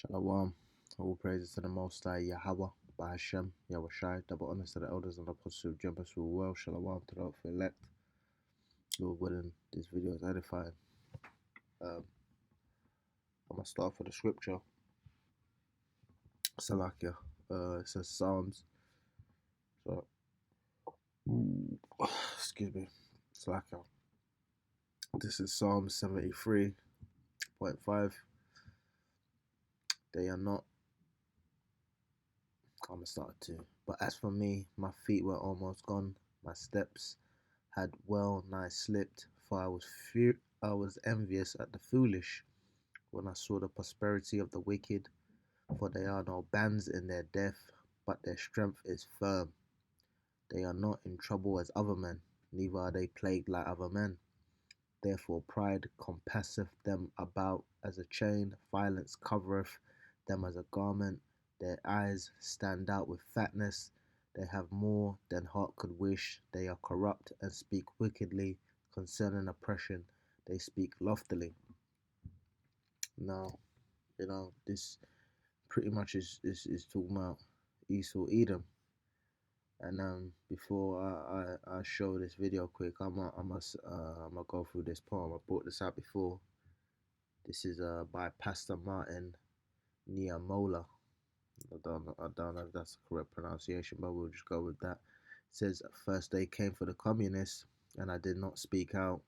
Shalom. All praises to the Most High Yahweh, Bahashem, Yahushai, double honors to the elders and apostles who jump us through well. Shalom to the hopeful elect. Lord willing, this video is edifying. I'm going to start for the scripture. Salakia. It says Psalms. So, excuse me. Salakia. This is Psalm 73.5. They are not. I'm going to start too. But as for me, my feet were almost gone. My steps had well nigh slipped, for I was envious at the foolish when I saw the prosperity of the wicked, for they are no bands in their death, but their strength is firm. They are not in trouble as other men, neither are they plagued like other men. Therefore pride compasseth them about as a chain, violence covereth them as a garment. Their eyes stand out with fatness. They have more than heart could wish. They are corrupt and speak wickedly. Concerning oppression, they speak loftily. Now, this pretty much is talking about Esau Edom. And before I show this video quick, I'm gonna go through this poem. I brought this out before. This is by Pastor Martin Niamola. I don't know if that's the correct pronunciation, but we'll just go with that. It says, first they came for the communists, and I did not speak out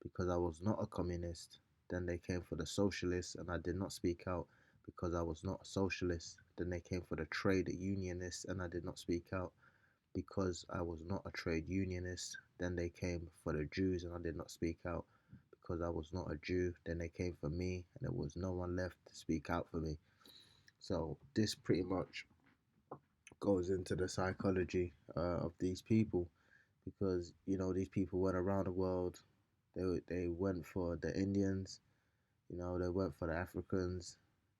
because I was not a communist. Then they came for the socialists, and I did not speak out because I was not a socialist. Then they came for the trade unionists, and I did not speak out because I was not a trade unionist. Then they came for the Jews, and I did not speak out because I was not a Jew. Then they came for me, and there was no one left to speak out for me. So this pretty much goes into the psychology of these people, because these people went around the world. They went for the Indians, they went for the Africans,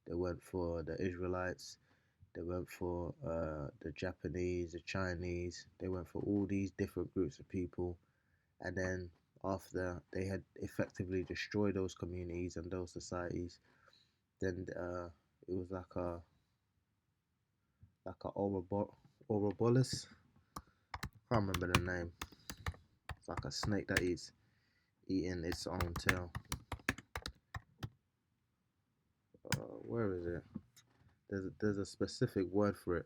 they went for the Israelites, they went for the Japanese, the Chinese. They went for all these different groups of people, and then after they had effectively destroyed those communities and those societies, then it was like a Ouroboros. I can't remember the name. It's like a snake that is eating its own tail. Where is it? There's a specific word for it.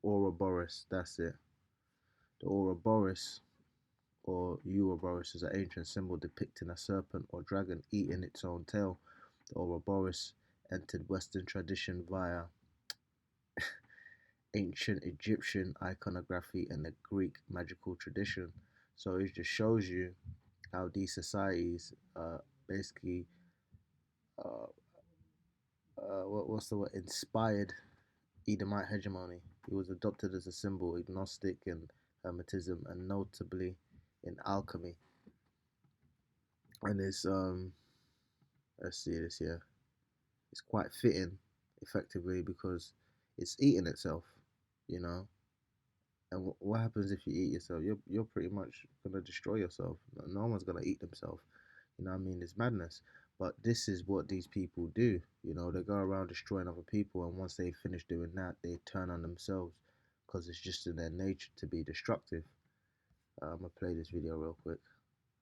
Ouroboros. That's it. The Ouroboros, or Ouroboros, is an ancient symbol depicting a serpent or dragon eating its own tail. The Ouroboros entered Western tradition via ancient Egyptian iconography and the Greek magical tradition. So it just shows you how these societies basically uh, what's the word, inspired Edomite hegemony. It was adopted as a symbol, agnostic and Hermetism, and notably in alchemy. And it's let's see this here. It's quite fitting, effectively, because it's eating itself, you know. And what happens if you eat yourself? You're pretty much gonna destroy yourself. No one's gonna eat themselves. You know what I mean? It's madness. But this is what these people do. They go around destroying other people, and once they finish doing that, they turn on themselves because it's just in their nature to be destructive. I'm gonna play this video real quick.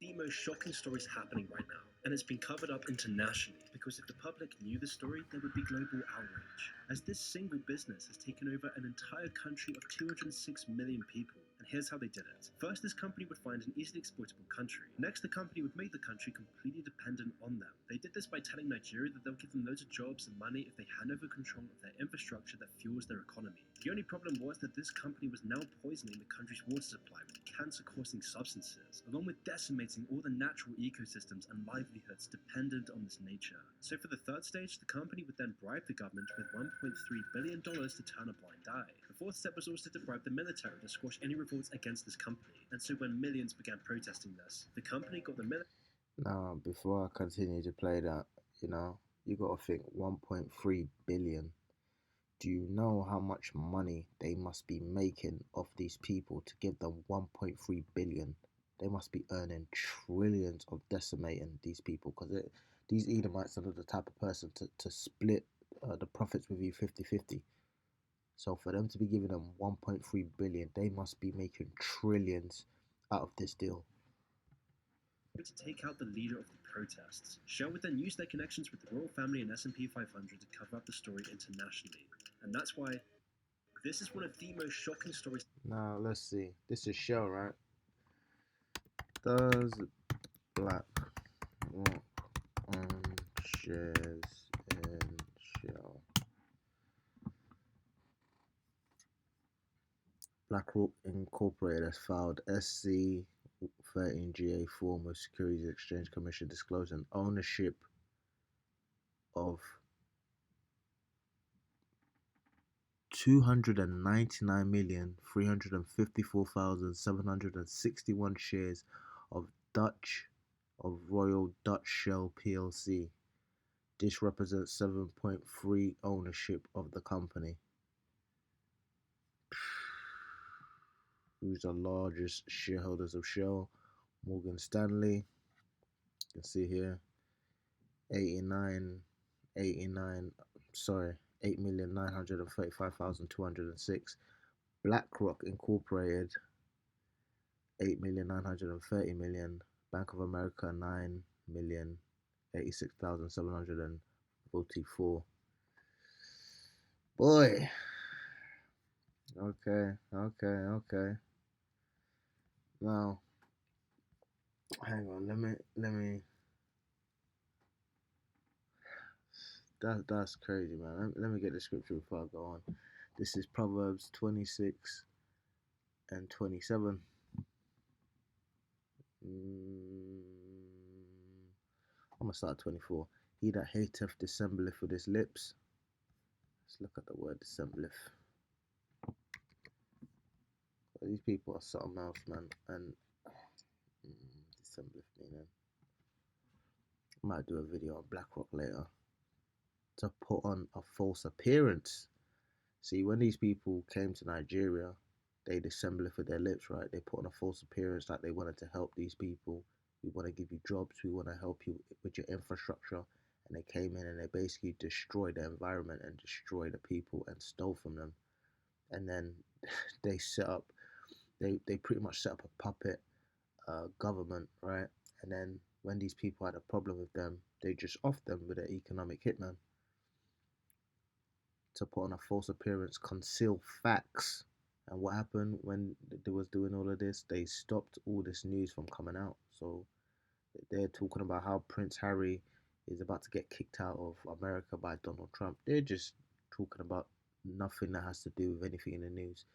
The most shocking stories happening right now, and it's been covered up internationally because if the public knew the story, there would be global outrage, as this single business has taken over an entire country of 206 million people. And here's how they did it. First, this company would find an easily exploitable country. Next, the company would make the country completely dependent on them. They did this by telling Nigeria that they'll give them loads of jobs and money if they hand over control of their infrastructure that fuels their economy. The only problem was that this company was now poisoning the country's water supply with cancer-causing substances, along with decimating all the natural ecosystems and livelihoods dependent on this nature. So for the third stage, the company would then bribe the government with $1.3 billion to turn a blind eye. The fourth step was also to bribe the military to squash any revolts against this company. And so when millions began protesting this, the company got the military. Now, before I continue to play that, you got to think 1.3 billion. Do you know how much money they must be making off these people to give them 1.3 billion? They must be earning trillions of decimating these people, because these Edomites are not the type of person to split the profits with you 50-50. So for them to be giving them 1.3 billion, they must be making trillions out of this deal. To take out the leader of the protests. Shell would then use their connections with the royal family and S&P 500 to cover up the story internationally. And that's why this is one of the most shocking stories. Now let's see. This is Shell, right? Does BlackRock own shares in Shell? BlackRock Incorporated has filed SC 13GA form with Securities Exchange Commission disclosing ownership of 299,354,761 shares of Royal Dutch Shell plc. This represents 7.3% ownership of the company. Who's the largest shareholders of Shell? Morgan Stanley. You can see here 8,935,206. BlackRock Incorporated 8,930,000. Bank of America 9,086,744. Boy. Okay. Now, hang on. Let me. That's crazy, man. Let me get the scripture before I go on. This is Proverbs 26 and 27. I'm gonna start at 24. He that hateth dissembleth with his lips. Let's look at the word dissembleth. These people are something else, man. And dissembleth meaning. I might do a video on BlackRock later. To put on a false appearance. See, when these people came to Nigeria, they dissembleth with their lips, right? They put on a false appearance like they wanted to help these people. We want to give you jobs. We want to help you with your infrastructure. And they came in and they basically destroyed the environment and destroyed the people and stole from them. And then they pretty much set up a puppet government, right? And then when these people had a problem with them, they just offed them with an economic hitman. To put on a false appearance, conceal facts. And what happened when they was doing all of this? They stopped all this news from coming out. So they're talking about how Prince Harry is about to get kicked out of America by Donald Trump. They're just talking about nothing that has to do with anything in the news.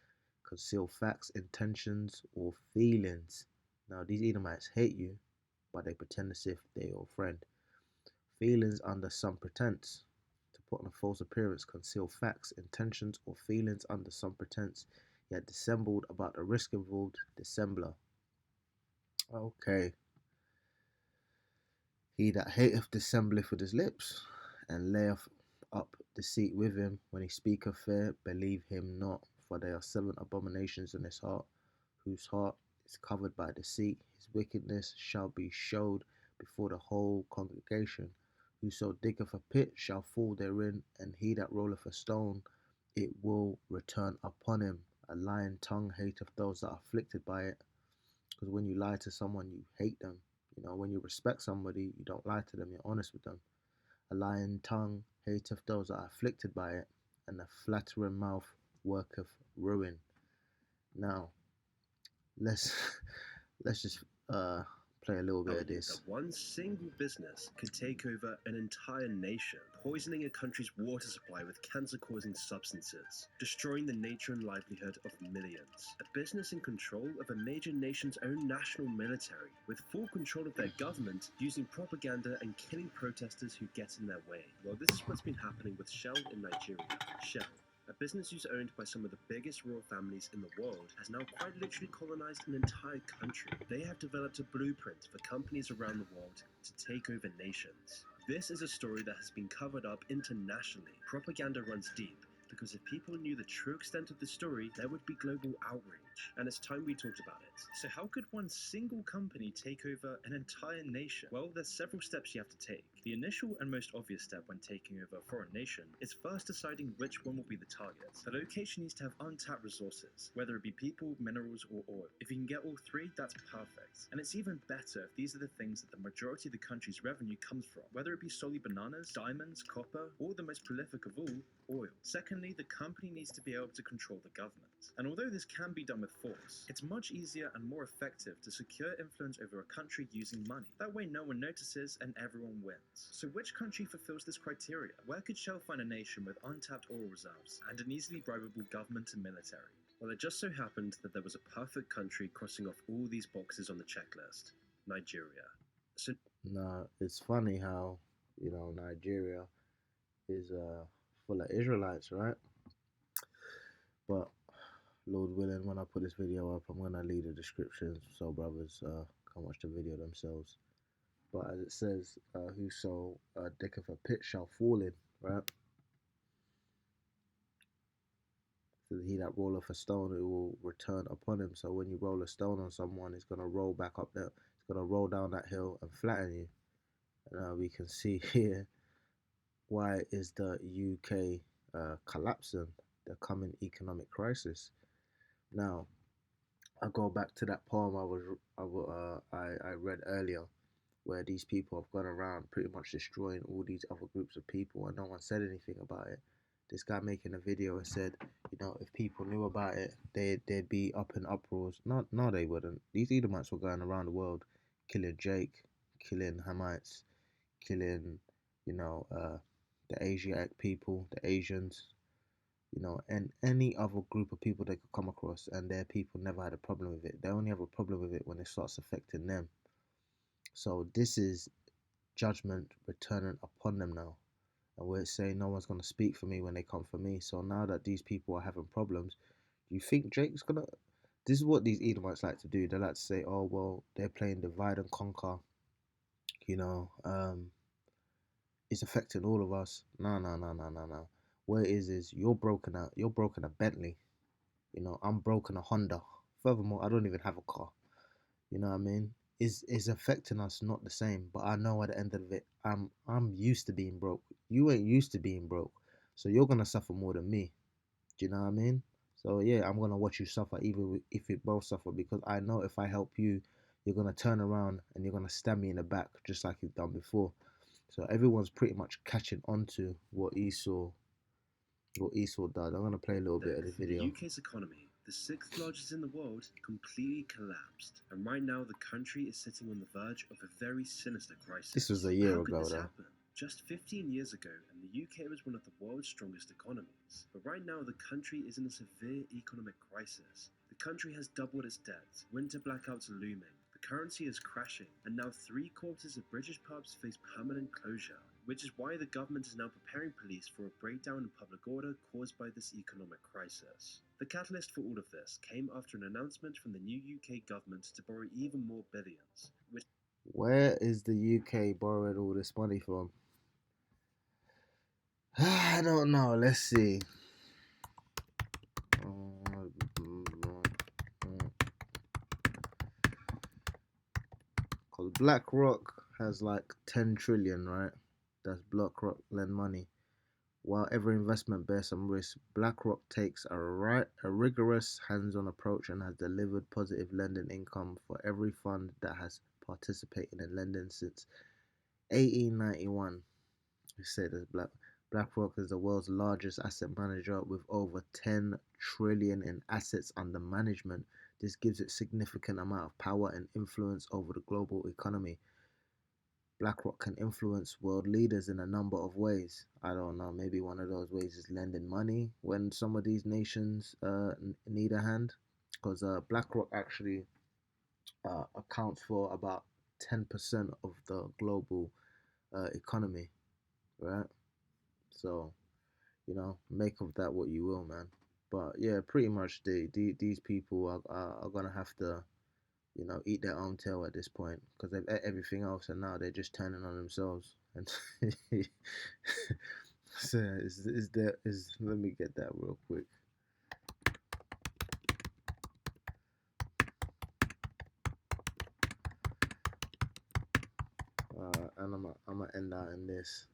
Conceal facts, intentions, or feelings. Now, these Edomites hate you, but they pretend as if they're your friend. Feelings under some pretense. To put on a false appearance, conceal facts, intentions, or feelings under some pretense, yet dissembled about the risk involved. Dissembler. Okay. He that hateth dissembleth with his lips, and layeth up deceit with him. When he speaketh fair, believe him not. For there are 7 abominations in his heart, whose heart is covered by deceit. His wickedness shall be showed before the whole congregation. Whoso diggeth a pit shall fall therein, and he that rolleth a stone, it will return upon him. A lying tongue hateth those that are afflicted by it. Because when you lie to someone, you hate them. You know, when you respect somebody, you don't lie to them, you're honest with them. A lying tongue hateth those that are afflicted by it, and a flattering mouth worketh ruin. Now, let's just play a little bit of this. That one single business could take over an entire nation, poisoning a country's water supply with cancer-causing substances, destroying the nature and livelihood of millions. A business in control of a major nation's own national military, with full control of their government, using propaganda and killing protesters who get in their way. Well, this is what's been happening with Shell in Nigeria. Shell, a business who's owned by some of the biggest royal families in the world, has now quite literally colonized an entire country. They have developed a blueprint for companies around the world to take over nations. This is a story that has been covered up internationally. Propaganda runs deep, because if people knew the true extent of the story, there would be global outrage. And it's time we talked about it. So how could one single company take over an entire nation? Well, there's several steps you have to take. The initial and most obvious step when taking over a foreign nation is first deciding which one will be the target. The location needs to have untapped resources, whether it be people, minerals, or oil. If you can get all three, that's perfect. And it's even better if these are the things that the majority of the country's revenue comes from, whether it be solely bananas, diamonds, copper, or the most prolific of all, oil. Secondly, the company needs to be able to control the government. And although this can be done with force, it's much easier and more effective to secure influence over a country using money. That way no one notices and everyone wins. So which country fulfills this criteria? Where could Shell find a nation with untapped oil reserves and an easily bribable government and military? Well, it just so happened that there was a perfect country crossing off all these boxes on the checklist: Nigeria. So Now, it's funny how, Nigeria is full of Israelites, right? But Lord willing, when I put this video up, I'm gonna leave the description so brothers can watch the video themselves. But as it says, whoso diggeth a pit shall fall in, right? So he that rolleth a stone, it will return upon him. So when you roll a stone on someone, it's gonna roll back up there. It's gonna roll down that hill and flatten you. And we can see here why is the UK collapsing, the coming economic crisis. Now, I go back to that poem I read earlier, where these people have gone around pretty much destroying all these other groups of people, and no one said anything about it. This guy making a video and said, if people knew about it, they'd be up in uproars. No, they wouldn't. These Edomites were going around the world, killing Jake, killing Hamites, killing, the Asiatic people, the Asians, and any other group of people they could come across, and their people never had a problem with it. They only have a problem with it when it starts affecting them. So this is judgment returning upon them now. And we're saying no one's going to speak for me when they come for me. So now that these people are having problems, do you think Jake's going to... This is what these Edomites like to do. They like to say, oh, well, they're playing divide and conquer. It's affecting all of us. No. What it is you're broken out. You're broken a Bentley. I'm broken a Honda. Furthermore, I don't even have a car. You know what I mean? Is affecting us not the same. But I know at the end of it, I'm used to being broke. You ain't used to being broke, so you're gonna suffer more than me. Do you know what I mean? So yeah, I'm gonna watch you suffer, even if we both suffer, because I know if I help you, you're gonna turn around and you're gonna stab me in the back just like you've done before. So everyone's pretty much catching on to what Esau did. I'm gonna play a little bit of the video. The UK's economy, the sixth largest in the world, completely collapsed. And right now the country is sitting on the verge of a very sinister crisis. This was a year How ago could this though. happen? Just 15 years ago, and the UK was one of the world's strongest economies. But right now, the country is in a severe economic crisis. The country has doubled its debt, winter blackouts are looming, the currency is crashing, and now 3/4 of British pubs face permanent closure, which is why the government is now preparing police for a breakdown in public order caused by this economic crisis. The catalyst for all of this came after an announcement from the new UK government to borrow even more billions, which... Where is the UK borrowing all this money from? I don't know. Let's see. Because BlackRock has like 10 trillion, right? That's BlackRock lend money. While every investment bears some risk, BlackRock takes a rigorous hands-on approach and has delivered positive lending income for every fund that has participated in lending since 1891. We say that BlackRock is the world's largest asset manager with over 10 trillion in assets under management. This gives it significant amount of power and influence over the global economy. BlackRock can influence world leaders in a number of ways. I don't know, maybe one of those ways is lending money when some of these nations need a hand. Because BlackRock actually accounts for about 10% of the global economy, right? So, make of that what you will, man. But yeah, pretty much these people are gonna have to, eat their own tail at this point because they've ate everything else and now they're just turning on themselves. And so let me get that real quick. and I'm gonna end out in this.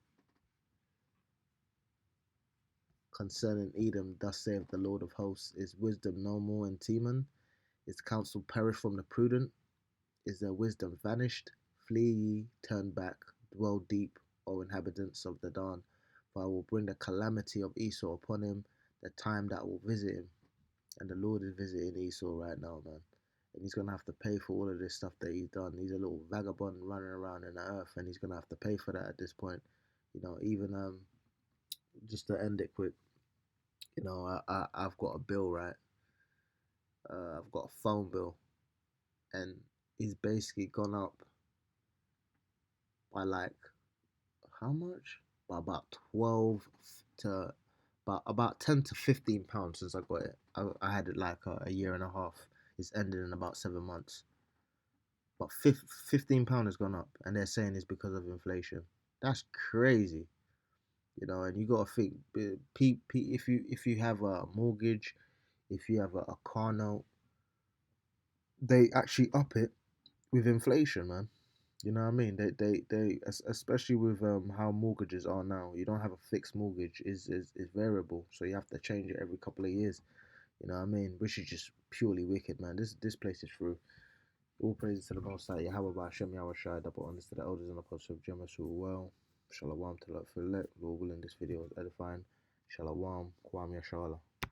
Concerning Edom, thus saith the Lord of hosts, is wisdom no more in Teman? Is counsel perished from the prudent? Is their wisdom vanished? Flee ye, turn back, dwell deep, O inhabitants of the dawn, for I will bring the calamity of Esau upon him, the time that will visit him. And the Lord is visiting Esau right now, man. And he's gonna have to pay for all of this stuff that he's done. He's a little vagabond running around in the earth, and he's gonna have to pay for that at this point. Even just to end it quick, I've got a bill, right? I've got a phone bill, and he's basically gone up by like how much? By about 12 to about 10 to 15 pounds since I got it. I had it like a year and a half. It's ended in about 7 months. But £15 has gone up, and they're saying it's because of inflation. That's crazy, And you gotta think, if you have a mortgage, if you have a car note, they actually up it with inflation, man. You know what I mean? Especially with how mortgages are now. You don't have a fixed mortgage; is variable, so you have to change it every couple of years. You know what I mean? Which is just purely wicked, man. This place is through. All praises to the Most High. Yahweh Hashem Yahweh Shai. Double honors to the elders and apostles of Jemas who are well. Shalom to the Lord willing, this video is edifying. Shalom. Kwam Yashala.